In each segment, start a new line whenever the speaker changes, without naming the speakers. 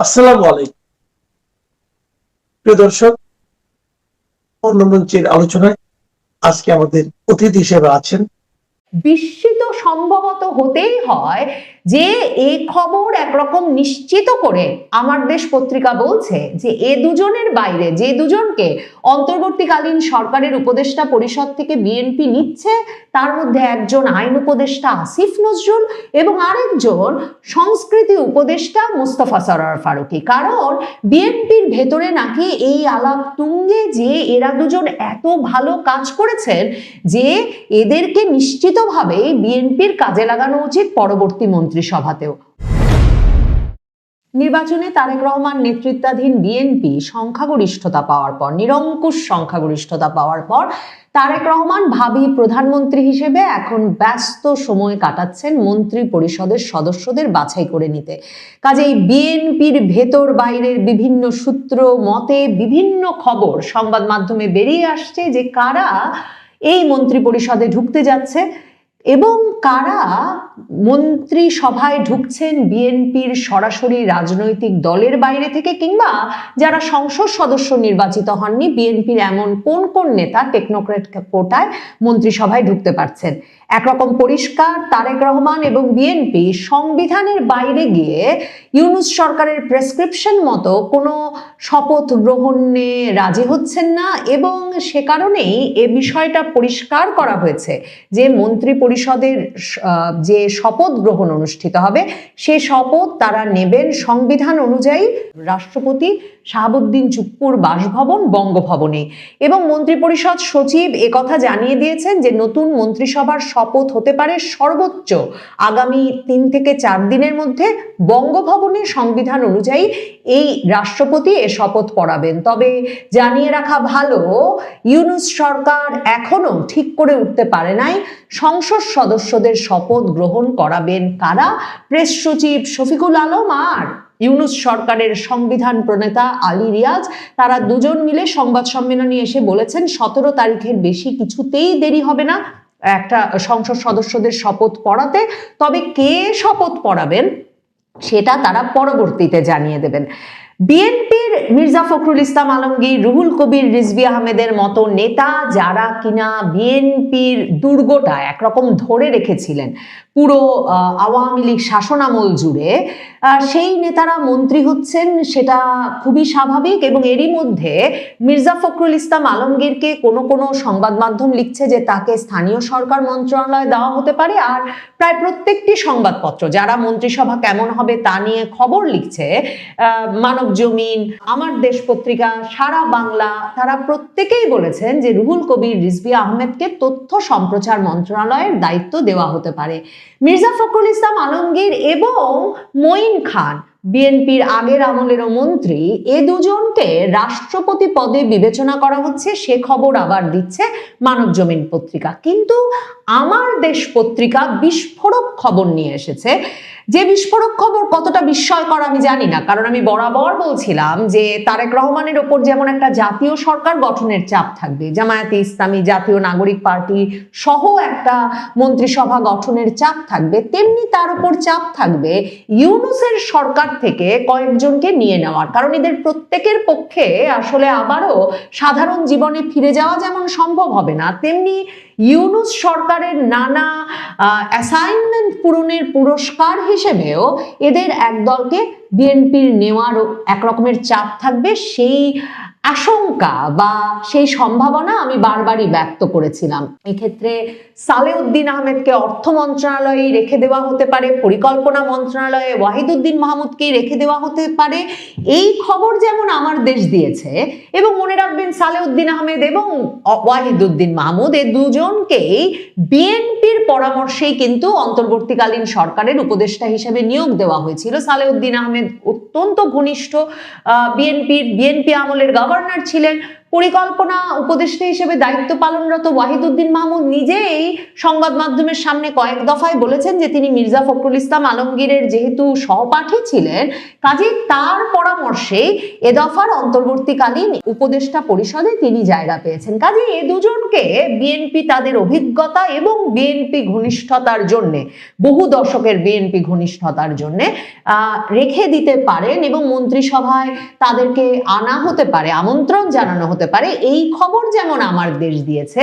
আসসালামু আলাইকুম প্রিয় দর্শক, অন্য মঞ্চের আলোচনায় আজকে আমাদের অতিথি হিসেবে আছেন।
বিস্মিত সম্ভবত হতেই হয় যে এই খবর একরকম নিশ্চিত করে আমার দেশ পত্রিকা বলছে যে এ দুজনের বাইরে যে দুজনকে অন্তর্বর্তীকালীন সরকারের উপদেষ্টা পরিষদ থেকে বিএনপি নিচ্ছে, তার মধ্যে একজন আইন উপদেষ্টা আসিফ নজরুল এবং আরেকজন সংস্কৃতি উপদেষ্টা মোস্তফা সরোয়ার ফারুকী। কারণ বিএনপির ভেতরে নাকি এই আলাপ তুঙ্গে যে এরা দুজন এত ভালো কাজ করেছেন যে এদেরকে নিশ্চিতভাবে বিএনপির কাজে লাগানো উচিত পরবর্তী মন্ত্রিসভাতেও। নির্বাচনে তারেক রহমান নেতৃত্বাধীন বিএনপি সংখ্যাগরিষ্ঠতা পাওয়ার পর, নিরঙ্কুশ সংখ্যাগরিষ্ঠতা পাওয়ার পর তারেক রহমান ভাবী প্রধানমন্ত্রী হিসেবে এখন ব্যস্ত সময় কাটাচ্ছেন মন্ত্রী পরিষদের সদস্যদের বাছাই করে নিতে। কাজেই বিএনপির ভেতর বাইরের বিভিন্ন সূত্র মতে বিভিন্ন খবর সংবাদ মাধ্যমে বেরিয়ে আসছে যে কারা এই মন্ত্রী পরিষদে ঢুকতে যাচ্ছে এবং কারা মন্ত্রী সভায় ঢুকছেন বিএনপির সরাসরি রাজনৈতিক দলের বাইরে থেকে, কিংবা যারা সংসদ সদস্য নির্বাচিত হননি বিএনপির এমন কোন কোন নেতা টেকনোক্রেট কোটায় মন্ত্রিসভায় ঢুকতে পারছেন। একরকম পরিষ্কার, তারেক রহমান এবং বিএনপি সংবিধানের বাইরে গিয়ে ইউনূস সরকারের প্রেসক্রিপশন মতো কোনো শপথ গ্রহণে রাজি হচ্ছেন না এবং সে কারণেই এ বিষয়টা পরিষ্কার করা হয়েছে যে মন্ত্রী পরিষদের যে শপথ গ্রহণ অনুষ্ঠিত হবে সে শপথ তারা নেবেন সংবিধান অনুযায়ী রাষ্ট্রপতি শাহাবুদ্দিন চুপ্পুর বাসভবন বঙ্গভবনে। এবং মন্ত্রিপরিষদ সচিব একথা জানিয়ে দিয়েছেন যে নতুন মন্ত্রিসভার শপথ হতে পারে সর্বোচ্চ আগামী 3 থেকে 4 দিনের মধ্যে বঙ্গভবনে সংবিধান অনুযায়ী এই রাষ্ট্রপতি এ শপথ পড়াবেন। তবে জানিয়ে রাখা ভালো, ইউনূস সরকার এখনো ঠিক করে উঠতে পারে নাই সংসদ সদস্যদের শপথ গ্রহণ করাবেন কারা। প্রেস সচিব শফিকুল আলম আর ইউনূস সরকারের সংবিধান প্রণেতা আলী রিয়াজ তারা দুজন মিলে সংবাদ সম্মেলনে এসে বলেছেন 17 তারিখের বেশি কিছুতেই দেরি হবে না একটা সংসদ সদস্যদের শপথ পড়াতে। তবে কে শপথ পড়াবেন সেটা তারা পরবর্তীতে জানিয়ে দেবেন। বিএনপির মির্জা ফখরুল ইসলাম আলমগীর, রুহুল কবির রিজভী আহমেদের মতো নেতা যারা কিনা বিএনপির দুর্গটা একরকম ধরে রেখেছিলেন পুরো আওয়ামী লীগ শাসনামল জুড়ে, সেই নেতারা মন্ত্রী হচ্ছেন, সেটা খুবই স্বাভাবিক। এবং এরই মধ্যে মির্জা ফখরুল ইসলাম আলমগীরকে কোনো কোনো সংবাদ মাধ্যম লিখছে যে তাকে স্থানীয় সরকার মন্ত্রণালয় দেওয়া হতে পারে। আর প্রায় প্রত্যেকটি সংবাদপত্র যারা মন্ত্রিসভা কেমন হবে তা নিয়ে খবর লিখছে, মানব জমিন, আমার দেশ পত্রিকা, সারা বাংলা, তারা প্রত্যেকেই বলেছেন যে রুহুল কবির রিজভী আহমেদকে তথ্য সম্প্রচার মন্ত্রণালয়ের দায়িত্ব দেওয়া হতে পারে। মির্জা ফখরুল ইসলাম আলমগীর এবং মঈন খান, বিএনপির আগের আমলেরও মন্ত্রী, এ দুজনকে রাষ্ট্রপতি পদে বিবেচনা করা হচ্ছে, সে খবর আবার দিচ্ছে মানব জমিন পত্রিকা। কিন্তু আমার দেশ পত্রিকা বিস্ফোরক খবর নিয়ে এসেছে। যে বিস্ফোরক খবর কতটা বিস্ময়কর আমি জানি না, কারণ আমি বরাবর বলছিলাম যে তারেক রহমানের ওপর যেমন একটা জাতীয় সরকার গঠনের চাপ থাকবে, জামায়াতে ইসলামী, জাতীয় নাগরিক পার্টি সহ একটা মন্ত্রিসভা গঠনের চাপ থাকবে, তেমনি তার উপর চাপ থাকবে ইউনূসের সরকার থেকে কয়েকজনকে নিয়ে নেওয়ার। কারণ এদের প্রত্যেকের পক্ষে আসলে আবারও সাধারণ জীবনে ফিরে যাওয়া যেমন সম্ভব হবে না, তেমনি ইউনূস সরকারের নানা অ্যাসাইনমেন্ট পূরণের পুরস্কার হিসেবেও এদের একদলকে বিএনপির নেওয়ার একরকমের চাপ থাকবে। সেই আশঙ্কা বা সেই সম্ভাবনা আমি বারবারই ব্যক্ত করেছিলাম। এক্ষেত্রে সালেউদ্দিন আহমেদকে অর্থ মন্ত্রণালয়ে রেখে দেওয়া হতে পারে, পরিকল্পনা মন্ত্রণালয়ে ওয়াহিদুদ্দিন মাহমুদকেই রেখে দেওয়া হতে পারে, এই খবর যেমন আমার দেশ দিয়েছে। এবং মনে রাখবেন সালেউদ্দিন আহমেদ এবং ওয়াহিদুদ্দিন মাহমুদ এ দুজনকেই বিএনপির পরামর্শেই কিন্তু অন্তর্বর্তীকালীন সরকারের উপদেষ্টা হিসেবে নিয়োগ দেওয়া হয়েছিল। সালেউদ্দিন আহমেদ অত্যন্ত ঘনিষ্ঠ বিএনপি আমলের গভর্নর ছিলেন, পরিকল্পনা উপদেষ্টা হিসেবে দায়িত্ব পালনরত ওয়াহিদুদ্দিন মাহমুদ নিজেই সংবাদ মাধ্যমের সামনে কয়েক দফায় বলেছেন যে তিনি মির্জা ফখরুল ইসলাম আলমগীরের যেহেতু সহপাঠী ছিলেন, কাজেই তার পরামর্শে এ দফার অন্তর্বর্তীকালীন উপদেষ্টা পরিষদে তিনি জায়গা পেয়েছেন। কাজেই এ দুজনকে বিএনপি তাদের অভিজ্ঞতা এবং বিএনপি ঘনিষ্ঠতার জন্য, বহু দশকের বিএনপি ঘনিষ্ঠতার জন্য রেখে দিতে পারেন এবং মন্ত্রিসভায় তাদেরকে আনা হতে পারে, আমন্ত্রণ জানানো হতে পারে। এই খবর যেমন আমার দেশ দিয়েছে,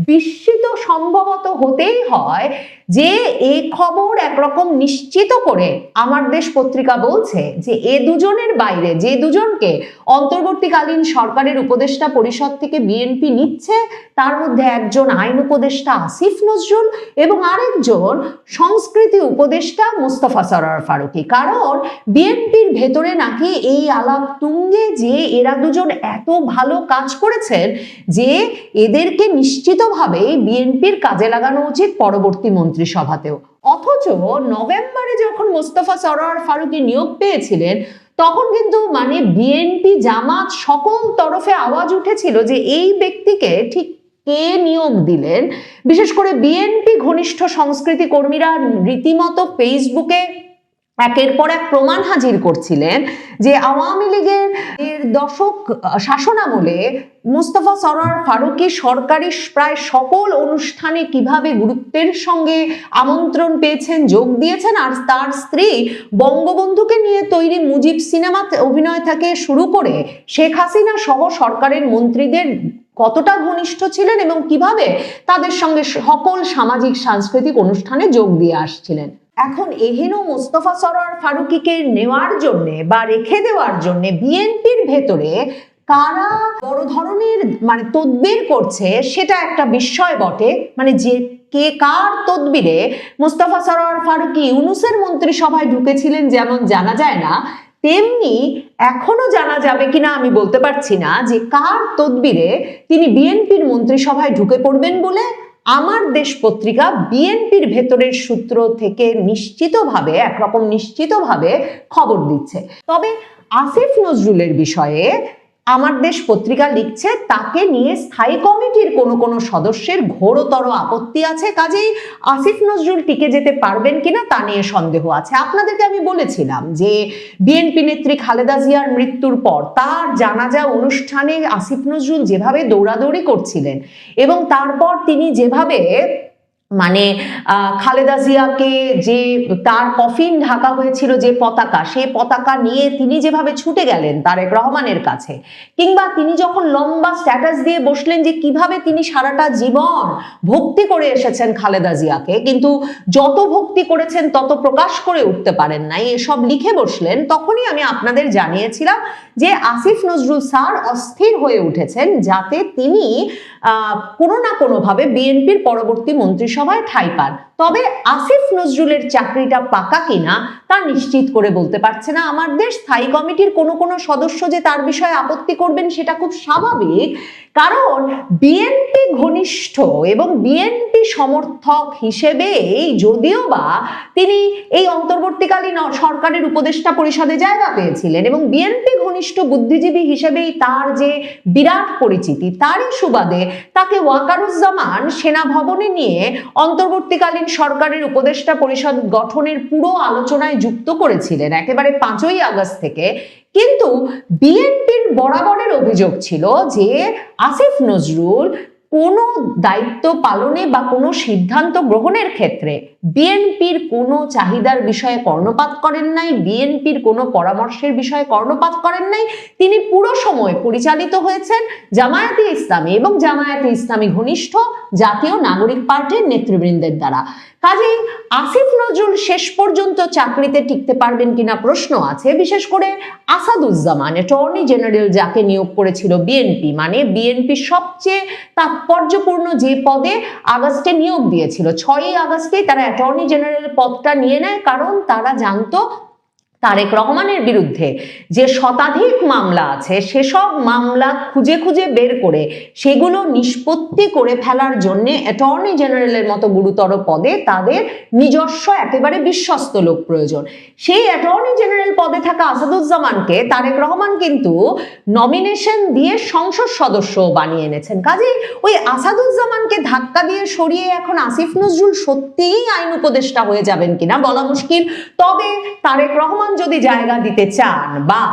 বিস্মিত সম্ভবত হতেই হয় যে এই খবর একরকম নিশ্চিত করে আমার দেশ পত্রিকা বলছে যে এ দুজনের বাইরে যে দুজনকে অন্তর্বর্তীকালীন সরকারের উপদেষ্টা পরিষদ থেকে বিএনপি নিচ্ছে, তার মধ্যে একজন আইন উপদেষ্টা আসিফ নজরুল এবং আরেকজন সংস্কৃতি উপদেষ্টা মোস্তফা সরোয়ার ফারুকী। কারণ বিএনপির ভেতরে নাকি এই আলাপ তুঙ্গে যে এরা দুজন এত ভালো কাজ করেছেন যে এদেরকে নিশ্চিতভাবে বিএনপির কাজে লাগানো উচিত পরবর্তী মন্ত্রিসভাতেও। অথচ নভেম্বরে যখন মোস্তফা সরোয়ার ফারুকী নিয়োগ পেয়েছিলেন, তখন কিন্তু মানে বিএনপি জামাত সকল তরফে আওয়াজ উঠেছিল যে এই ব্যক্তিকে ঠিক কে নিয়োগ দিলেন। বিশেষ করে বিএনপি ঘনিষ্ঠ সংস্কৃতি কর্মীরা রীতিমতো ফেসবুকে একের পর এক প্রমাণ হাজির করছিলেন যে আওয়ামী লীগের দশক শাসনামলে মোস্তফা সরোয়ার ফারুকী সরকারি প্রায় সকল অনুষ্ঠানে কিভাবে গুরুত্বের সঙ্গে আমন্ত্রণ পেয়েছেন, যোগ দিয়েছেন, আর তার স্ত্রী বঙ্গবন্ধুকে নিয়ে তৈরি মুজিব সিনেমাতে অভিনয় থেকে শুরু করে শেখ হাসিনা সহ সরকারের মন্ত্রীদের কতটা ঘনিষ্ঠ ছিলেন এবং কিভাবে তাদের সঙ্গে সকল সামাজিক সাংস্কৃতিক অনুষ্ঠানে যোগ দিয়ে আসছিলেন। এখন এহেন মোস্তফা সরোয়ার ফারুকীকে নেওয়ার জন্য বা রেখে দেওয়ার জন্য বিএনপির ভেতরে কারা বড় ধরনের মানে তদবির করছে সেটা একটা বিস্ময় বটে। মানে যে কে কার তদবিরে মোস্তফা সরোয়ার ফারুকী ইউনূসের মন্ত্রিসভায় ঢুকেছিলেন যেমন জানা যায় না, তেমনি এখনো জানা যাবে কিনা আমি বলতে পারছি না যে কার তদবিরে তিনি বিএনপির মন্ত্রিসভায় ঢুকে পড়বেন বলে আমার দেশ পত্রিকা বিএনপির ভেতরের সূত্র থেকে নিশ্চিতভাবে একরকম নিশ্চিতভাবে খবর দিচ্ছে। তবে আসিফ নজরুলের বিষয়ে আমার দেশ পত্রিকা লিখছে তাকে নিয়ে স্থায়ী কমিটির কোনো সদস্যের ঘোরতর আপত্তি আছে। কাজেই আসিফ নজরুল টিকে যেতে পারবেন কিনা তা নিয়ে সন্দেহ আছে। আপনাদেরকে আমি বলেছিলাম যে বিএনপি নেত্রী খালেদা জিয়ার মৃত্যুর পর তার জানাজা অনুষ্ঠানে আসিফ নজরুল যেভাবে দৌড়াদৌড়ি করছিলেন এবং তারপর তিনি যেভাবে মানে খালেদা জিয়াকে যে তার কফিন ঢাকা হয়েছিল যে পতাকা, সেই পতাকা নিয়ে তিনি যেভাবে ছুটে গেলেন তারেক রহমানের কাছে, কিংবা তিনি যখন লম্বা স্ট্যাটাস দিয়ে বসলেন যে কিভাবে তিনি সারাটা জীবন ভক্তি করে এসেছেন খালেদা জিয়াকে, কিন্তু যত ভক্তি করেছেন তত প্রকাশ করে উঠতে পারেন নাই, এসব লিখে বসলেন, তখনই আমি আপনাদের জানিয়েছিলাম যে আসিফ নজরুল স্যার অস্থির হয়ে উঠেছেন যাতে তিনি কোনো না কোনোভাবে বিএনপির পরবর্তী মন্ত্রিসভায় ঠাঁই পান। তবে আসিফ নজরুলের চাকরিটা পাকা কিনা তা নিশ্চিত করে বলতে পারছে না আমার দেশ। স্থায়ী কমিটির কোনো সদস্য যে তার বিষয়ে আপত্তি করবেন সেটা খুব স্বাভাবিক, কারণ বিএনপি ঘনিষ্ঠ এবং বিএনপি সমর্থক হিসেবেই যদিও বা তিনি এই অন্তর্বর্তীকালীন সরকারের উপদেষ্টা পরিষদে জায়গা পেয়েছিলেন এবং বিএনপি ঘনিষ্ঠ বুদ্ধিজীবী হিসেবেই তার যে বিরাট পরিচিতি, তারই সুবাদে তাকে ওয়াকারুজ্জামান সেনা ভবনে নিয়ে অন্তর্বর্তীকালীন সরকারের উপদেষ্টা পরিষদ গঠনের পুরো আলোচনায় যুক্ত করেছিলেন একেবারে 5ই আগস্ট থেকে। কিন্তু বিএনপির বরাবরের অভিযোগ ছিল যে আসিফ নজরুল কোনো দায়িত্ব পালনে বা কোনো সিদ্ধান্ত গ্রহণের ক্ষেত্রে বিএনপির কোনো চাহিদার বিষয়ে কর্ণপাত করেন নাই, বিএনপির কোনো পরামর্শের বিষয়ে কর্ণপাত করেন নাই। তিনি পুরো সময় পরিচালিত হয়েছেন জামায়াতে ইসলামী এবং জামায়াতে ইসলামী ঘনিষ্ঠ জাতীয় নাগরিক পার্টির নেতৃবৃন্দের দ্বারা। কাজেই আসিফ নজরুল শেষ পর্যন্ত চাকরিতে টিকতে পারবেন কিনা প্রশ্ন আছে। বিশেষ করে আসাদুজ্জামান অ্যাটর্নি জেনারেল যাকে নিয়োগ করেছিল বিএনপি, মানে বিএনপি সবচেয়ে তাৎপর্যপূর্ণ যে পদে আগস্টে নিয়োগ দিয়েছিল, 6ই আগস্টে তারা অ্যাটর্নি জেনারেল পদটা নিয়ে নেয়, কারণ তারা জানতো তারেক রহমানের বিরুদ্ধে যে শতাধিক মামলা আছে সেসব মামলা খুঁজে খুঁজে বের করে সেগুলো নিষ্পত্তি করে ফেলার জন্য অ্যাটর্নি জেনারেলের মতো গুরুতর পদে তাদের নিজস্ব একেবারে বিশ্বস্ত লোক প্রয়োজন। সেই অ্যাটর্নি জেনারেল পদে থাকা আসাদুজ্জামানকে তারেক রহমান কিন্তু নমিনেশন দিয়ে সংসদ সদস্য বানিয়ে এনেছেন। কাজেই ওই আসাদুজ্জামানকে ধাক্কা দিয়ে সরিয়ে এখন আসিফ নজরুল সত্যিই আইন উপদেষ্টা হয়ে যাবেন কিনা বলা মুশকিল। তবে তারেক রহমান যদি জায়গা দিতে চান বা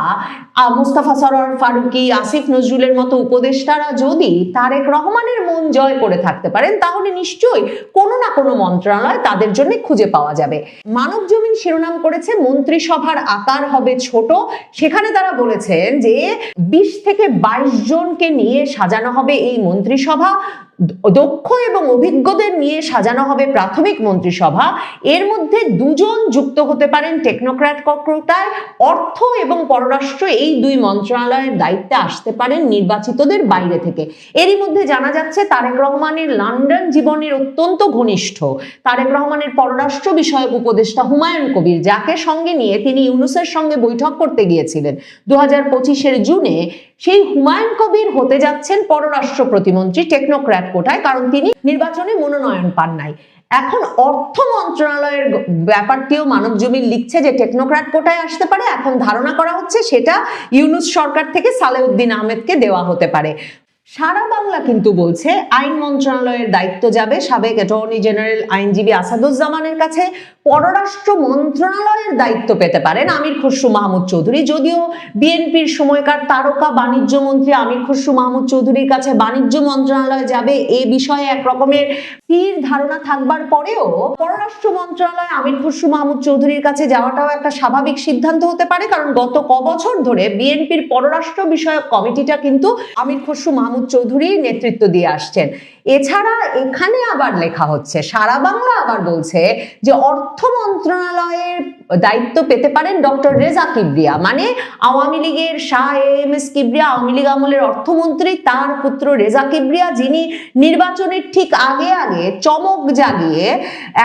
মুস্তাফা সরোয়ার ফারুকী, আসিফ নজরুলের মতো উপদেষ্টারা যদি তারেক রহমানের মন জয় করে থাকতে পারেন তাহলে নিশ্চয়ই কোনো না কোনো মন্ত্রণালয় তাদের জন্য খুঁজে পাওয়া যাবে। মানব জমিন শিরোনাম করেছে মন্ত্রিসভার আকার হবে ছোট। সেখানে তারা বলেছেন যে 20 থেকে 22 জনকে নিয়ে সাজানো হবে এই মন্ত্রিসভা, দক্ষ এবং অভিজ্ঞদের নিয়ে সাজানো হবে প্রাথমিক মন্ত্রিসভা। এর মধ্যে 2 জন যুক্ত হতে পারেন টেকনোক্র্যাট কর্মকর্তায়। অর্থ এবং পররাষ্ট্র এই 2 মন্ত্রণালয়ের দায়িত্বে আসতে পারেন নির্বাচিতদের বাইরে থেকে। এরই মধ্যে জানা যাচ্ছে তারেক রহমানের লন্ডন জীবনের অত্যন্ত ঘনিষ্ঠ তারেক রহমানের পররাষ্ট্র বিষয়ক উপদেষ্টা হুমায়ুন কবির, যাকে সঙ্গে নিয়ে তিনি ইউনূসের সঙ্গে বৈঠক করতে গিয়েছিলেন 2025-এর জুনে, সেই হুমায়ুন কবির হতে যাচ্ছেন পররাষ্ট্র প্রতিমন্ত্রী টেকনোক্র্যাট কোটায়, কারণ তিনি নির্বাচনে মনোনয়ন পান নাই। এখন অর্থ মন্ত্রণালয়ের ব্যাপারটিও মানব জমিন লিখছে যে টেকনোক্র্যাট কোটায় আসতে পারে। এখন ধারণা করা হচ্ছে সেটা ইউনূস সরকার থেকে সালেউদ্দিন আহমেদকে দেওয়া হতে পারে। সারা বাংলা কিন্তু বলছে আইন মন্ত্রণালয়ের দায়িত্ব যাবে সাবেক অ্যাটর্নি জেনারেল আইনজীবী আসাদুজ্জামানের কাছে। পররাষ্ট্র মন্ত্রণালয়ের দায়িত্ব পেতে পারেন আমির খসরু মাহমুদ চৌধুরী। যদিও বিএনপির সময়কার তারকা বাণিজ্য মন্ত্রী আমির খসরু মাহমুদ চৌধুরীর কাছে বাণিজ্য মন্ত্রণালয় যাবে এ বিষয়ে এক রকমের স্থির ধারণা থাকবার পরেও পররাষ্ট্র মন্ত্রণালয় আমির খসরু মাহমুদ চৌধুরীর কাছে যাওয়াটাও একটা স্বাভাবিক সিদ্ধান্ত হতে পারে, কারণ গত বছর ধরে বিএনপির পররাষ্ট্র বিষয়ক কমিটিটা কিন্তু আমির খসরু মাহমুদ চৌধুরী নেতৃত্ব দিয়ে আসছেন। এছাড়া এখানে আবার লেখা হচ্ছে, সারা বাংলা আবার বলছে যে অর্থ মন্ত্রণালয়ের দায়িত্ব পেতে পারেন ডক্টর রেজা কিবরিয়া, মানে আওয়ামী লীগের শাহ এএমএস কিবরিয়া, আওয়ামী লীগ আমলের অর্থমন্ত্রী, তার পুত্র রেজা কিবরিয়া, যিনি নির্বাচনের ঠিক আগে আগে চমক জাগিয়ে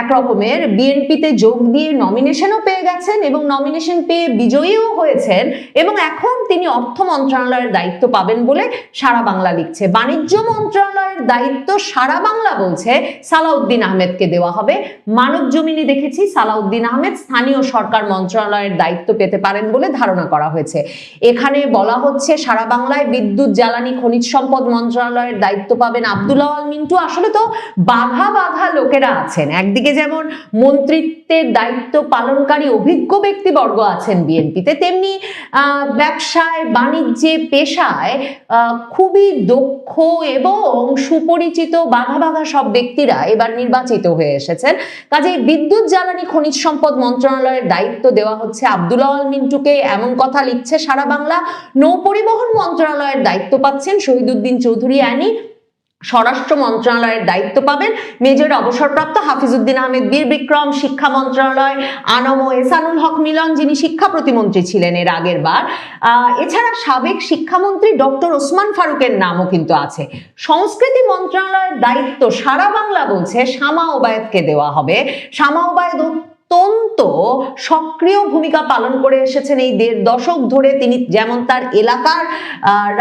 এক রকমের বিএনপিতে যোগ দিয়ে নমিনেশনও পেয়ে গেছেন এবং নমিনেশন পেয়ে বিজয়ীও হয়েছেন, এবং এখন তিনি অর্থ মন্ত্রণালয়ের দায়িত্ব পাবেন বলে সারা বাংলা লিখছে। বাণিজ্য মন্ত্রণালয়ের দায়িত্ব সারা বাংলা বলছে সালাউদ্দিন আহমেদকে দেওয়া হবে। মানব জমিনে দেখেছি সালাউদ্দিন আহমেদ স্থানীয় সরকার মন্ত্রণালয়ের দায়িত্ব পেতে পারেন বলে ধারণা করা হয়েছে। এখানে বলা হচ্ছে সারা বাংলায় বিদ্যুৎ জ্বালানি খনিজ সম্পদ মন্ত্রণালয়ের দায়িত্ব পাবেন আব্দুল আওয়াল মিন্টু। আসলে তো বাঘা বাঘা লোকেরা আছেন, একদিকে যেমন মন্ত্রিত্বের দায়িত্ব পালনকারী অভিজ্ঞ ব্যক্তিবর্গ আছেন বিএনপিতে, তেমনি ব্যবসায় বাণিজ্যে পেশায় খুবই দক্ষ এবং সুপরিচিত বাঘা বাঘা সব ব্যক্তিরা এবার নির্বাচিত হয়ে এসেছেন। কাজেই বিদ্যুৎ জ্বালানি খনিজ সম্পদ মন্ত্রণালয়ের দায়িত্ব দেওয়া হচ্ছে আব্দুল আওয়াল মিন্টুকে, এমন কথা লিখছে সারা বাংলা। নৌপরিবহন মন্ত্রণালয়ের দায়িত্ব পাচ্ছেন শহীদুদ্দিন চৌধুরী আনি। স্বরাষ্ট্র মন্ত্রণালয়ের দায়িত্ব পাবেন মেজর অবসরপ্রাপ্ত হাফিজউদ্দিন আহমেদ বীর বিক্রম। শিক্ষা মন্ত্রণালয় আনম ও এসানুল হক মিলন, যিনি শিক্ষা প্রতিমন্ত্রী ছিলেন এর আগের বার। এছাড়া সাবেক শিক্ষামন্ত্রী ডক্টর ওসমান ফারুকের নামও কিন্তু আছে। সংস্কৃতি মন্ত্রণালয়ের দায়িত্ব সারা বাংলা বলছে শামা ওবায়েদকে দেওয়া হবে। শামা ওবায়েদ অত্যন্ত সক্রিয় ভূমিকা পালন করে এসেছেন এই 1.5 দশক ধরে। তিনি যেমন তার এলাকার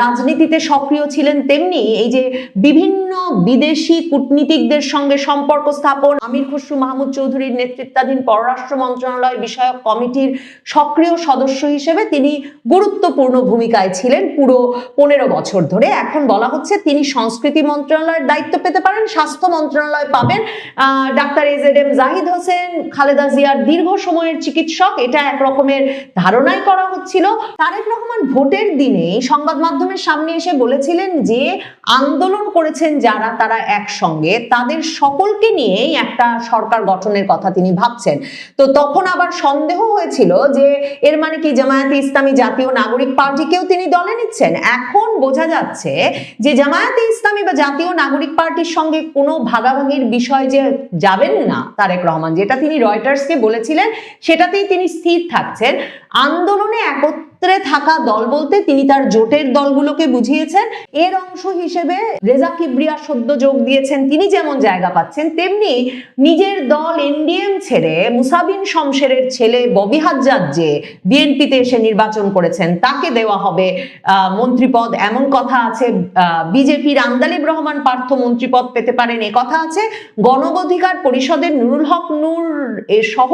রাজনীতিতে সক্রিয় ছিলেন, তেমনি এই যে বিভিন্ন বিদেশি কূটনীতিকদের সঙ্গে সম্পর্ক স্থাপন, আমির খসরু মাহমুদ চৌধুরীর নেতৃত্বাধীন পররাষ্ট্র মন্ত্রণালয় বিষয়ক কমিটির সক্রিয় সদস্য হিসেবে তিনি গুরুত্বপূর্ণ ভূমিকায় ছিলেন পুরো 15 বছর ধরে। এখন বলা হচ্ছে তিনি সংস্কৃতি মন্ত্রণালয়ের দায়িত্ব পেতে পারেন। স্বাস্থ্য মন্ত্রণালয় পাবেন ডাক্তার এজেডএম জাহিদ হোসেন, খালেদা জিয়ার দীর্ঘ সময়ের চিকিৎসক, এটা এক রকমের ধারণাই করা হচ্ছিল। তারেক রহমান ভোটের দিনে সংবাদ মাধ্যমের সামনে এসে বলেছিলেন যে আন্দোলন করেছেন যারা, তারা একসঙ্গে, তাদের সকলকে নিয়েই একটা সরকার গঠনের কথা তিনি ভাবছেন। তো তখন আবার সন্দেহ হয়েছিল যে এর মানে কি জামায়াতে ইসলামী জাতীয় নাগরিক পার্টিকেও তিনি দলে নিচ্ছেন। এখন বোঝা যাচ্ছে যে জামায়াতে ইসলামী বা জাতীয় নাগরিক পার্টির সঙ্গে কোনো ভাগাভাগির বিষয় যে যাবেন না তারেক রহমান, যেটা তিনি রয়টার্সকে বলেছিলেন সেটাতেই তিনি স্থির থাকছেন। আন্দোলনে একত্রে সূত্রে থাকা দল বলতে তিনি তার জোটের দলগুলোকে বুঝিয়েছেন। এর অংশ হিসেবে রেজা কিবরিয়া সদ্য যোগ দিয়েছেন, তিনি যেমন জায়গা পাচ্ছেন, তেমনি নিজের দল এনডিএম ছেড়ে মুসাবিন শমশেরের ছেলে ববি হাজ্জাজ যে বিএনপিতে এসে নির্বাচন করেছেন, তাকে দেওয়া হবে মন্ত্রীপদ, এমন কথা আছে। বিজেপির আন্দালিব রহমান পার্থ মন্ত্রীপদ পেতে পারেন, এ কথা আছে। গণঅধিকার পরিষদের নুরুল হক নূর সহ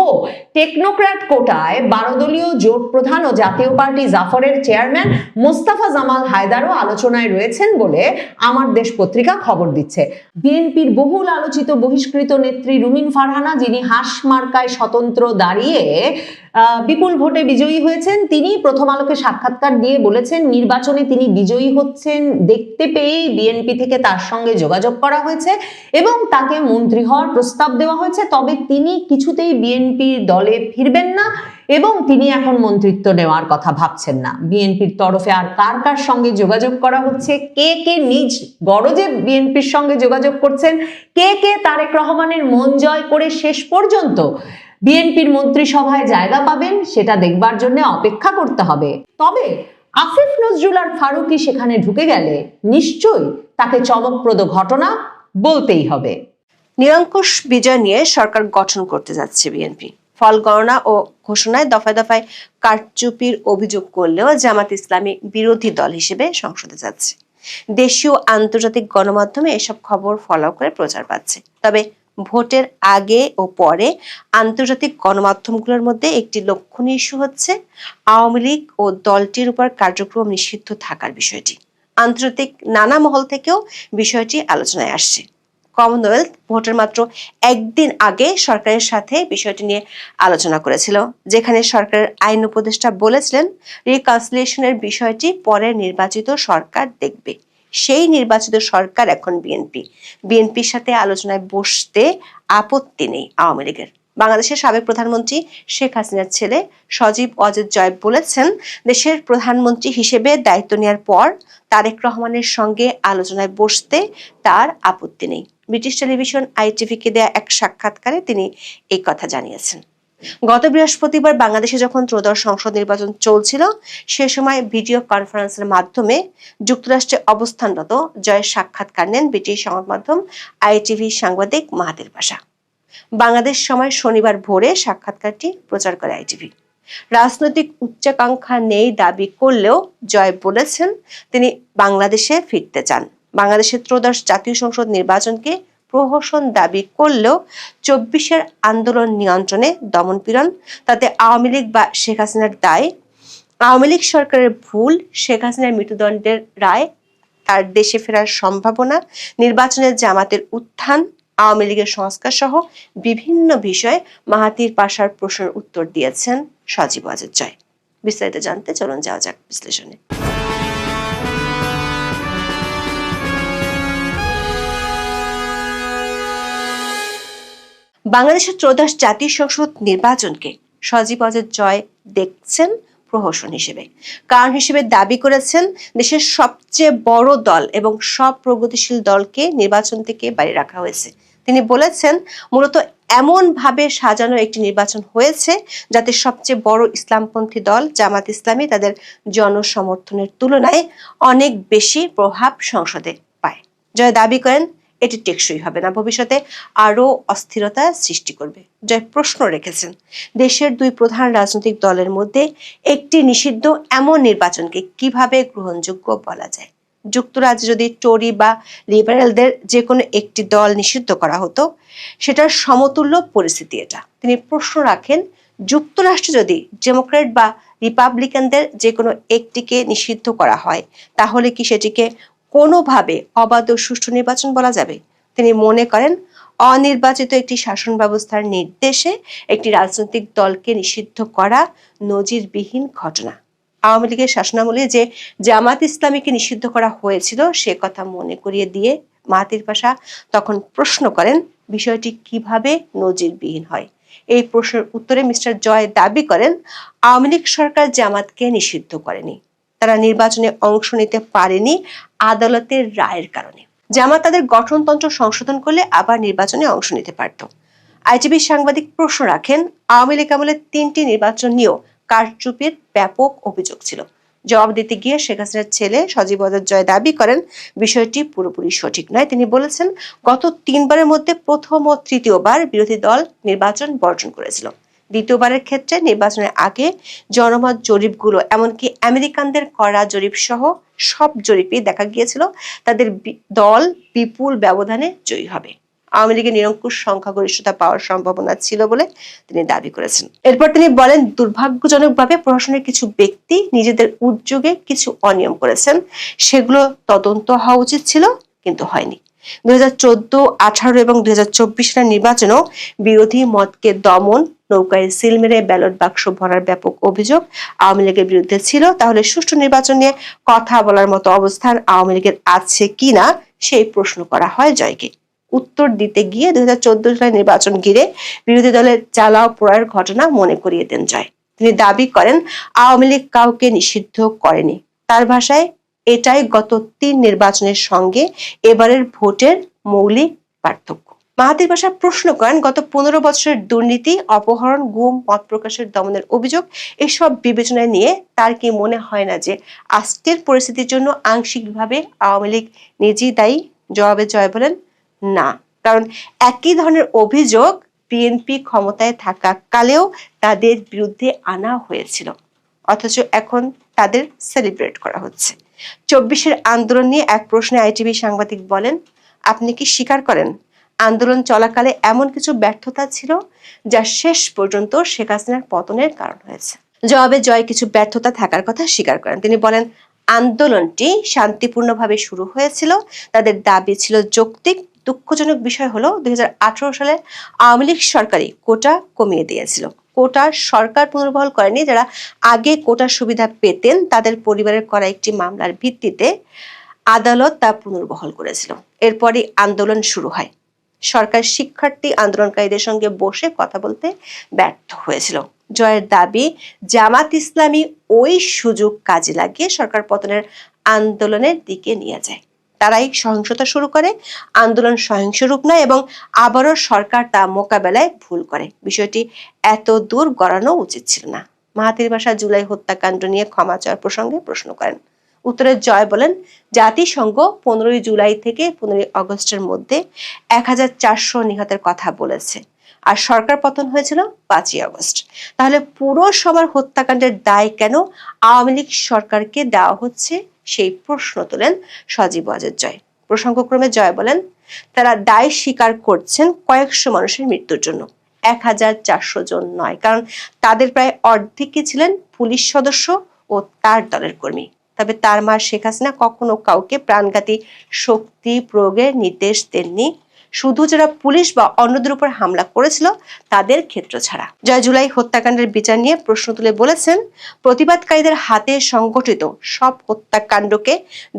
টেকনোক্র্যাট কোটায় 12 দলীয় জোট প্রধান ও জাতীয় পার্টি জাফরের চেয়ারম্যান মোস্তাফা জামাল হায়দারও আলোচনায় রয়েছেন বলে আমার দেশ পত্রিকা খবর দিচ্ছে। বিএনপির বহুল আলোচিত বহিষ্কৃত নেত্রী রুমিন ফারহানা, যিনি হাঁস মার্কায় স্বতন্ত্র দাঁড়িয়ে বিপুল ভোটে বিজয়ী হয়েছেন, তিনি প্রথম আলোকে সাক্ষাৎকার দিয়ে বলেছেন নির্বাচনে তিনি বিজয়ী হচ্ছেন দেখতে পেয়েই বিএনপি থেকে তার সঙ্গে যোগাযোগ করা হয়েছে এবং তাকে মন্ত্রী হওয়ার প্রস্তাব দেওয়া হয়েছে, তবে তিনি কিছুতেই বিএনপির দলে ফিরবেন না এবং তিনি এখন মন্ত্রিত্ব নেওয়ার কথা ভাবছেন না। বিএনপির তরফে আর কার কার সঙ্গে যোগাযোগ করা হচ্ছে, কে কে নিজ গরজে বিএনপির সঙ্গে যোগাযোগ করছেন, কে কে তারেক রহমানের মন জয় করে শেষ পর্যন্ত বিএনপির মন্ত্রিসভায় জায়গা পাবেন, সেটা দেখবার জন্য অপেক্ষা করতে হবে। তবে আসিফ নজরুল আর ফারুকী সেখানে ঢুকে গেলে নিশ্চয়ই তাকে চমকপ্রদ ঘটনা বলতেই হবে।
নিরঙ্কুশ বিজয় নিয়ে সরকার গঠন করতে যাচ্ছে বিএনপি। ফল গণনা ও ঘোষণায় দফায় দফায় কারচুপির অভিযোগ করলেও জামাত ইসলামী বিরোধী দল হিসেবে সংসদে যাচ্ছে। দেশীয় আন্তর্জাতিক গণমাধ্যমে এসব খবর ফলো করে প্রচার পাচ্ছে। তবে ভোটের আগে ও পরে আন্তর্জাতিক গণমাধ্যমগুলোর মধ্যে একটি লক্ষণীয় ইস্যু হচ্ছে আওয়ামী লীগ ও দলটির উপর কার্যক্রম নিষিদ্ধ থাকার বিষয়টি। আন্তর্জাতিক নানা মহল থেকেও বিষয়টি আলোচনায় আসছে। কমনওয়েলথ ভোটের মাত্র একদিন আগে সরকারের সাথে বিষয়টি নিয়ে আলোচনা করেছিল, যেখানে সরকারের আইন উপদেষ্টা বলেছিলেন রিকনসিলিয়েশনের বিষয়টি পরে নির্বাচিত সরকার দেখবে। সেই নির্বাচিত সরকার এখন বিএনপির সাথে আলোচনায় বসতে আপত্তি নেই আওয়ামী লীগের। বাংলাদেশের সাবেক প্রধানমন্ত্রী শেখ হাসিনার ছেলে সজীব ওয়াজেদ জয় বলেছেন, দেশের প্রধানমন্ত্রী হিসেবে দায়িত্ব নেওয়ার পর তারেক রহমানের সঙ্গে আলোচনায় বসতে তার আপত্তি নেই। ব্রিটিশ টেলিভিশন ITV-কে দেয়া এক সাক্ষাৎকারে তিনি এই কথা জানিয়েছেন। গত বৃহস্পতিবার বাংলাদেশে যখন ত্রয়োদশ সংসদ নির্বাচন চলছিল, সে সময় ভিডিও কনফারেন্সের মাধ্যমে যুক্তরাষ্ট্রে অবস্থানরত জয়ের সাক্ষাৎকার নেন ব্রিটিশ সংবাদ মাধ্যম ITV সাংবাদিক মাহাতির পাশা। বাংলাদেশ সময় শনিবার ভোরে সাক্ষাৎকারটি প্রচার করে ITV। রাজনৈতিক উচ্চাকাঙ্ক্ষা নেই দাবি করলেও জয় বলেছেন তিনি বাংলাদেশে ফিরতে চান। বাংলাদেশের ত্রয়োদশ জাতীয় সংসদ নির্বাচনকে প্রহসন দাবি করলেও 24-এর আন্দোলন নিয়ন্ত্রণে দমনপীড়ন, তাতে আওয়ামী লীগ বা শেখ হাসিনার দায়, আওয়ামী লীগ সরকারের ভুল, শেখ হাসিনার মৃত্যুদণ্ডের রায়, তার দেশে ফেরার সম্ভাবনা, নির্বাচনের জামাতের উত্থান, আওয়ামী লীগের সংস্কার সহ বিভিন্ন বিষয়ে মাহাতির পাশার প্রশ্নের উত্তর দিয়েছেন সজীব ওয়াজেদ জয়। বিস্তারিত জানতে চলুন যাওয়া যাক বিশ্লেষণে। বাংলাদেশের ত্রয়োদশ জাতীয় সংসদ নির্বাচনকে সজীব ওয়াজেদ জয় দেখছেন প্রহসন হিসেবে। কারণ হিসেবে দাবি করেছেন দেশের সবচেয়ে বড় দল এবং সব প্রগতিশীল দলকে নির্বাচন থেকে বাইরে রাখা হয়েছে। তিনি বলেছেন মূলত এমন ভাবে সাজানো একটি নির্বাচন হয়েছে যাতে সবচেয়ে বড় ইসলামপন্থী দল জামাত ইসলামী তাদের জনসমর্থনের তুলনায় অনেক বেশি প্রভাব সংসদে পায়। জয় দাবি করেন এটি টেকসই হবে না, ভবিষ্যতে আরো অস্থিরতা সৃষ্টি করবে। জয় প্রশ্ন রেখেছেন দেশের দুই প্রধান রাজনৈতিক দলের মধ্যে একটি নিষিদ্ধ এমন নির্বাচনকে কিভাবে গ্রহণযোগ্য বলা যায়। যুক্তরাজ্যে যদি টরি বা লিবারেলদের যে কোনো একটি দল নিষিদ্ধ করা হতো, সেটার সমতুল্য পরিস্থিতি এটা। তিনি প্রশ্ন রাখেন যুক্তরাষ্ট্রে যদি ডেমোক্রেট বা রিপাবলিকানদের যে কোনো একটিকে নিষিদ্ধ করা হয়, তাহলে কি সেটিকে কোনোভাবে অবাধ ও সুষ্ঠু নির্বাচন বলা যাবে? তিনি মনে করেন অনির্বাচিত একটি শাসন ব্যবস্থার নির্দেশে একটি রাজনৈতিক দলকে নিষিদ্ধ করা নজিরবিহীন ঘটনা। আওয়ামী লীগের শাসনামলে যে জামাত ইসলামীকে নিষিদ্ধ করা হয়েছিল সে কথা মনে করিয়ে দিয়ে মাহাতির পাশা তখন প্রশ্ন করেন বিষয়টি কিভাবে নজিরবিহীন হয়। এই প্রশ্নের উত্তরে মিস্টার জয় দাবি করেন আওয়ামী লীগ সরকার জামাতকে নিষিদ্ধ করেনি, তারা নির্বাচনে অংশ নিতে পারেনি আদালতের রায়ের কারণে। জামাত তাদের গঠনতন্ত্র সংশোধন করলে আবার নির্বাচনে অংশ নিতে পারত। ITV সাংবাদিক প্রশ্ন রাখেন আওয়ামী লীগ আমলে 3টি নির্বাচন নিয়েও কারচুপির ব্যাপক অভিযোগ ছিল। জবাব দিতে গিয়ে শেখ হাসিনার ছেলে সজীব ওয়াজেদ জয় দাবি করেন বিষয়টি পুরোপুরি সঠিক নয়। তিনি বলেছেন, গত 3 বারের মধ্যে প্রথম ও তৃতীয়বার বিরোধী দল নির্বাচন বর্জন করেছিল। দ্বিতীয়বারের ক্ষেত্রে নির্বাচনের আগে জনমত জরিপগুলো, এমনকি আমেরিকানদের করা জরিপ সহ সব জরিপেই দেখা গিয়েছিল তাদের দল বিপুল ব্যবধানে জয়ী হবে। আওয়ামী লীগের নিরঙ্কুশ সংখ্যাগরিষ্ঠতা পাওয়ার সম্ভাবনা ছিল বলে তিনি দাবি করেছেন। এরপর তিনি বলেন, দুর্ভাগ্যজনকভাবে প্রশাসনের কিছু ব্যক্তি নিজেদের উদ্যোগে কিছু অনিয়ম করেছেন, সেগুলো তদন্ত হওয়া উচিত ছিল, কিন্তু হয়নি। 2014, 18 এবং 2024 সালের নির্বাচনেও বিরোধী মতকে দমন, নৌকায় সিল মেরে ব্যালট বাক্স ভরার ব্যাপক অভিযোগ আওয়ামী লীগের বিরুদ্ধে ছিল। তাহলে সুষ্ঠু নির্বাচন নিয়ে কথা বলার মতো অবস্থান আওয়ামী লীগের আছে কিনা সেই প্রশ্ন করা হয় জয়কে। উত্তর দিতে গিয়ে 2014 সালের নির্বাচন ঘিরে বিরোধী দলের জ্বালাও পোড়ার ঘটনা মনে করিয়ে দেন জয়। তিনি দাবি করেন, আওয়ামী লীগ কাউকে নিষিদ্ধ করেনি। তার ভাষায়, এটাই গত 3 নির্বাচনের সঙ্গে এবারের ভোটের মৌলিক পার্থক্য। মাহাথির ভাষা প্রশ্ন করেন, গত 15 বছরের দুর্নীতি, অপহরণ, গুম, মত প্রকাশের দমনের অভিযোগ এসব বিবেচনায় নিয়ে তার কি মনে হয় না যে আজকের পরিস্থিতির জন্য আংশিকভাবে আওয়ামী লীগ নিজেই দায়ী? জবাবে জয় বলেন, না, কারণ একই ধরনের অভিযোগ বিএনপি ক্ষমতায় থাকা কালেও তাদের বিরুদ্ধে আনা হয়েছিল, অথচ এখন তাদের সেলিব্রেট করা হচ্ছে। 24-এর আন্দোলন নিয়ে এক প্রশ্নে আইটিভি সাংবাদিক বলেন, আপনি কি স্বীকার করেন আন্দোলন চলাকালে এমন কিছু ব্যর্থতা ছিল যা শেষ পর্যন্ত শেখ হাসিনার পতনের কারণ হয়েছে? জবাবে জয় কিছু ব্যর্থতা থাকার কথা স্বীকার করেন। তিনি বলেন, আন্দোলনটি শান্তিপূর্ণভাবে শুরু হয়েছিল, তাদের দাবি ছিল যৌক্তিক। দুঃখজনক বিষয় হলো 2018 সালে আওয়ামী লীগ সরকারই কোটা কমিয়ে দিয়েছিল। কোটা সরকার পুনর্বহাল করেনি। যারা আগে কোটার সুবিধা পেতেন তাদের পরিবারের করা একটি মামলার ভিত্তিতে আদালত তা পুনর্বহাল করেছিল। এরপরই আন্দোলন শুরু হয়। সরকার শিক্ষার্থী আন্দোলনকারীদের সঙ্গে বসে কথা বলতে ব্যর্থ হয়েছিল। জয়ের দাবি, জামাত ইসলামী ওই সুযোগ কাজে লাগিয়ে সরকার পতনের আন্দোলনের দিকে নিয়ে যায়। তারাই সহিংসতা শুরু করে, আন্দোলন সহিংস রূপ নেয় এবং আবারও সরকার তা মোকাবেলায় ভুল করে। বিষয়টি এত দূর গড়ানো উচিত ছিল না। মাহাথির ভাষা জুলাই হত্যাকাণ্ড নিয়ে ক্ষমা চাওয়ার প্রসঙ্গে প্রশ্ন করেন। উত্তরে জয় বলেন, জাতিসংঘ 15 জুলাই থেকে 15 আগস্টের মধ্যে 1400 নিহতের কথা বলেছে, আর সরকার পতন হয়েছিল 5 আগস্ট। তাহলে পুরো সবার হত্যাকাণ্ডের দায় কেন আওয়ামী লীগ সরকারকে দেওয়া হচ্ছে, সেই প্রশ্ন তোলেন সজীব ওয়াজেদ জয়। প্রসঙ্গক্রমে জয় বলেন, তারা দায় স্বীকার করছেন কয়েকশো মানুষের মৃত্যুর জন্য, 1400 জন নয়, কারণ তাদের প্রায় অর্ধেকই ছিলেন পুলিশ সদস্য ও তার দলের কর্মী। তবে তার মা শেখ হাসিনা কখনো কাউকে প্রাণঘাতী শক্তি প্রয়োগের নির্দেশ দেননি, শুধু যারা পুলিশ বা অন্যদের উপর হামলা করেছিল তাদের ক্ষেত্র ছাড়া। জয় জুলাই হত্যাকাণ্ডের বিচার নিয়ে প্রশ্ন তুলে বলেছেন, প্রতিবাদকারীদের হাতে সংগঠিত সব হত্যাকাণ্ডকে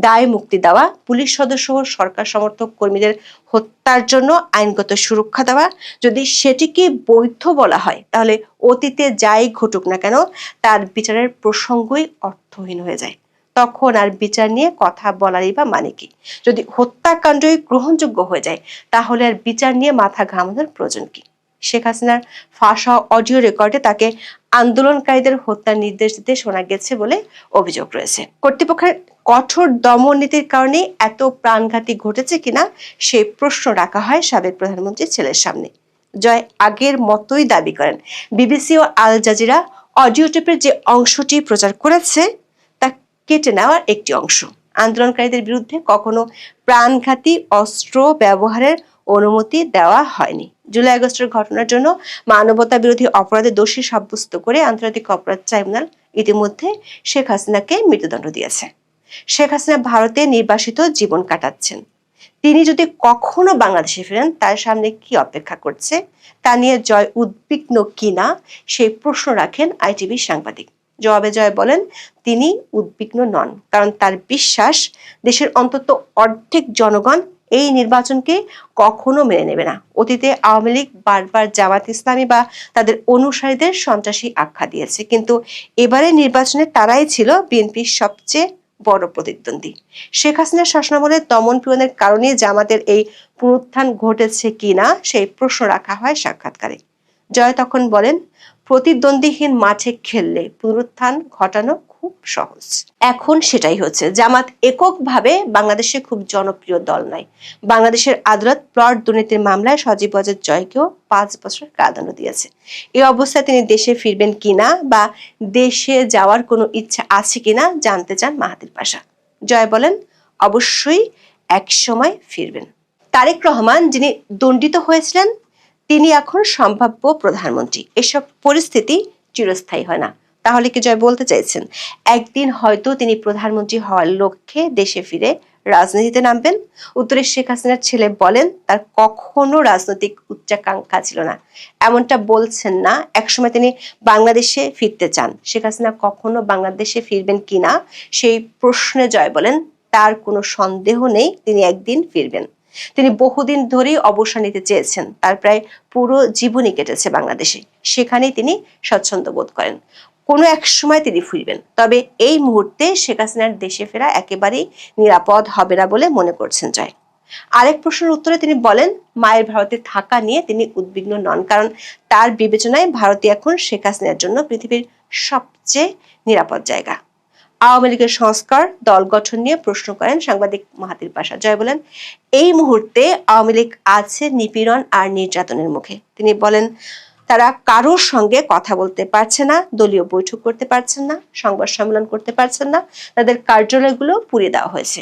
দায় মুক্তি দেওয়া, পুলিশ সদস্য ও সরকার সমর্থক কর্মীদের হত্যার জন্য আইনগত সুরক্ষা দেওয়া, যদি সেটিকে বৈধ বলা হয় তাহলে অতীতে যাই ঘটুক না কেন তার বিচারের প্রসঙ্গই অর্থহীন হয়ে যায়। তখন আর বিচার নিয়ে কথা বলারই বা মানে কি? যদি হত্যাকাণ্ডই গ্রহণযোগ্য হয়ে যায় তাহলে আর বিচার নিয়ে মাথা ঘামানোর প্রয়োজন কি? শেখ হাসিনার ফাঁস হওয়া অডিও রেকর্ডে তাকে আন্দোলনকারীদের হত্যার নির্দেশ দিতে শোনা গেছে বলে অভিযোগ রয়েছে। কর্তৃপক্ষের কঠোর দমন নীতির কারণে এত প্রাণঘাতী ঘটেছে কিনা সেই প্রশ্ন রাখা হয় সাবেক প্রধানমন্ত্রীর ছেলের সামনে। জয় আগের মতোই দাবি করেন, বিবিসি ও আল জাজিরা অডিও টেপের যে অংশটি প্রচার করেছে তা কেটে নেওয়ার একটি অংশ। আন্দোলনকারীদের বিরুদ্ধে কখনো প্রাণঘাতী অস্ত্র ব্যবহারের অনুমতি দেওয়া হয়নি। জুলাই আগস্টের ঘটনার জন্য মানবতা বিরোধী অপরাধে দোষী সাব্যস্ত করে আন্তর্জাতিক অপরাধ ট্রাইব্যুনাল ইতিমধ্যে শেখ হাসিনাকে মৃত্যুদণ্ড দিয়েছে। শেখ হাসিনা ভারতে নির্বাসিত জীবন কাটাচ্ছেন। তিনি যদি কখনো বাংলাদেশে ফেরেন তার সামনে কি অপেক্ষা করছে তা নিয়ে জয় উদ্বিগ্ন কিনা সেই প্রশ্ন রাখেন আইটিভি সাংবাদিক। জবাবে জয় বলেন, তিনি উদ্বিগ্ন নন, কারণ তার বিশ্বাস দেশের অন্তত অর্ধেক জনগণ এই নির্বাচনকে কখনো মেনে নেবে না। অতীতে আওয়ামী লীগ বারবার জামাত ইসলামী বা তাদের অনুসারীদের সন্ত্রাসী আখ্যা দিয়েছে, কিন্তু এবারে নির্বাচনে তারাই ছিল বিএনপির সবচেয়ে বড় প্রতিদ্বন্দ্বী। শেখ হাসিনার শাসনামলে দমন পীড়নের কারণে জামাতের এই পুনরুত্থান ঘটেছে কিনা সেই প্রশ্ন রাখা হয় সাক্ষাৎকারে। জয় তখন বলেন, প্রতিদ্বন্দ্বীহীন মাঠে খেললে পুনরুত্থান ঘটানো খুব সহজ। এখন সেটাই হচ্ছে। জামাত এককভাবে বাংলাদেশে খুব জনপ্রিয় দল নয়। বাংলাদেশের আদালত প্লট দুর্নীতির মামলায় সজীব ওয়াজেদ জয়কেও 5 বছর কারাদণ্ড দিয়েছে। এই অবস্থায় তিনি দেশে ফিরবেন কিনা বা দেশে যাওয়ার কোনো ইচ্ছা আছে কিনা জানতে চান মাহাথির পাশা। জয় বলেন, অবশ্যই এক সময় ফিরবেন। তারেক রহমান, যিনি দণ্ডিত হয়েছিলেন, তিনি এখন সম্ভাব্য প্রধানমন্ত্রী। এসব পরিস্থিতি চিরস্থায়ী হয় না। তাহলে কি জয় বলতে চাইছেন একদিন হয়তো তিনি প্রধানমন্ত্রী হওয়ার লক্ষ্যে দেশে ফিরে রাজনীতিতে নামবেন? উত্তরে শেখ হাসিনার ছেলে বলেন, তার কখনো রাজনৈতিক উচ্চাকাঙ্ক্ষা ছিল না। এমনটা বলছেন না, একসময় তিনি বাংলাদেশে ফিরতে চান। শেখ হাসিনা কখনো বাংলাদেশে ফিরবেন কিনা সেই প্রশ্নে জয় বলেন, তার কোনো সন্দেহ নেই তিনি একদিন ফিরবেন। তিনি বহুদিন ধরেই অবসর নিতে চেয়েছেন। তার প্রায় পুরো জীবনই কেটেছে বাংলাদেশে। সেখানেই তিনি স্বচ্ছন্দ বোধ করেন। কোনো এক সময় তিনি ফিরবেন। তবে এই মুহূর্তে শেখ হাসিনার দেশে ফেরা একেবারেই নিরাপদ হবে না বলে মনে করছেন জয়। আরেক প্রশ্নের উত্তরে তিনি বলেন, মায়ের ভারতে থাকা নিয়ে তিনি উদ্বিগ্ন নন, কারণ তার বিবেচনায় ভারতই এখন শেখ হাসিনার জন্য পৃথিবীর সবচেয়ে নিরাপদ জায়গা। আওয়ামী লীগের সংস্কার দল গঠন নিয়ে প্রশ্ন করেন সাংবাদিক মাহাথির পাশা। জয় বলেন, এই মুহূর্তে আওয়ামী লীগ আছে নিপীড়ন আর নির্যাতনের মুখে। তিনি বলেন, তারা কারোর সঙ্গে কথা বলতে পারছে না, দলীয় বৈঠক করতে পারছেন না, সংবাদ সম্মেলন করতে পারছেন না, তাদের কার্যালয়গুলো পুড়িয়ে দেওয়া হয়েছে।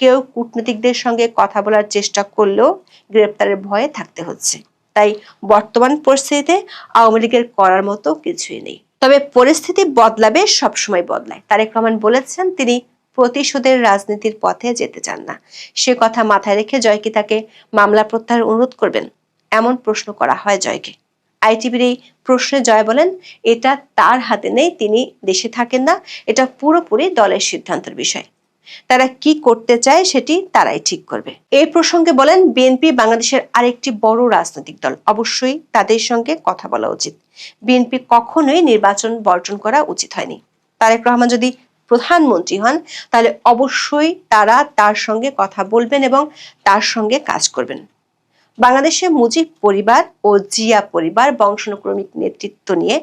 কেউ কূটনীতিকদের সঙ্গে কথা বলার চেষ্টা করলেও গ্রেপ্তারের ভয়ে থাকতে হচ্ছে। তাই বর্তমান পরিস্থিতিতে আওয়ামী লীগের করার মতো কিছুই নেই। তবে পরিস্থিতি বদলাবে, সবসময় বদলায়। তারেক রহমান বলেছেন, তিনি প্রতিশোধের রাজনীতির পথে যেতে চান না। সে কথা মাথায় রেখে জয় কি তাকে মামলা প্রত্যাহার অনুরোধ করবেন? এমন প্রশ্ন করা হয় জয়কে। আইটিভির এই প্রশ্নে জয় বলেন, এটা তার হাতে নেই, তিনি দেশে থাকেন না, এটা পুরোপুরি দলের সিদ্ধান্তের বিষয়। তারা কি করতে চায় সেটি তারাই ঠিক করবে। এই প্রসঙ্গে বলেন, বিএনপি বাংলাদেশের আরেকটি বড় রাজনৈতিক দল, অবশ্যই তাদের সঙ্গে কথা বলা উচিত। বিএনপি কখনোই নির্বাচন বর্জন করা উচিত হয়নি। তারেক রহমান যদি প্রধানমন্ত্রী হন তাহলে অবশ্যই তারা তার সঙ্গে কথা বলবেন এবং তার সঙ্গে কাজ করবেন। বাংলাদেশে মুজিব পরিবার ও জিয়া পরিবার বংশানুক্রমিক নেতৃত্ব নিয়ে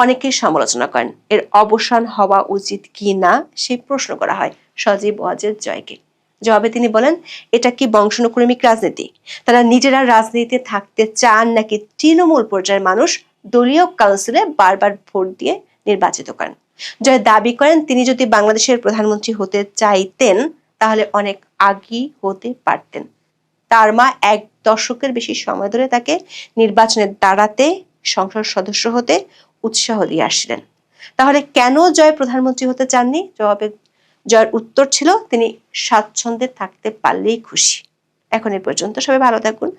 অনেকে সমালোচনা করেন। এর অবসান হওয়া উচিত কি না সেই প্রশ্ন করা হয় সজীব ওয়াজেদ জয়কে। জবাবে তিনি বলেন, এটা কি বংশানুক্রমিক রাজনীতি? তারা নিজেরা রাজনীতিতে থাকতে চান নাকি তৃণমূল পর্যায়ের মানুষ দলীয় কাউন্সিলে বারবার ভোট দিয়ে নির্বাচিত করেন? জয় দাবি করেন, তিনি যদি বাংলাদেশের প্রধানমন্ত্রী হতে চাইতেন তাহলে অনেক আগেই হতে পারতেন। তার মা 1 দশকের বেশি সময় ধরে তাকে নির্বাচনে দাঁড়াতে, সংসদ সদস্য হতে উৎসাহ দিয়ে আসছিলেন। তাহলে কেন জয় প্রধানমন্ত্রী হতে চাননি? জবাবে জয়ের উত্তর ছিল, তিনি স্বাচ্ছন্দ্যে থাকতে পারলেই খুশি। এখন এ পর্যন্ত, সবাই ভালো থাকুন।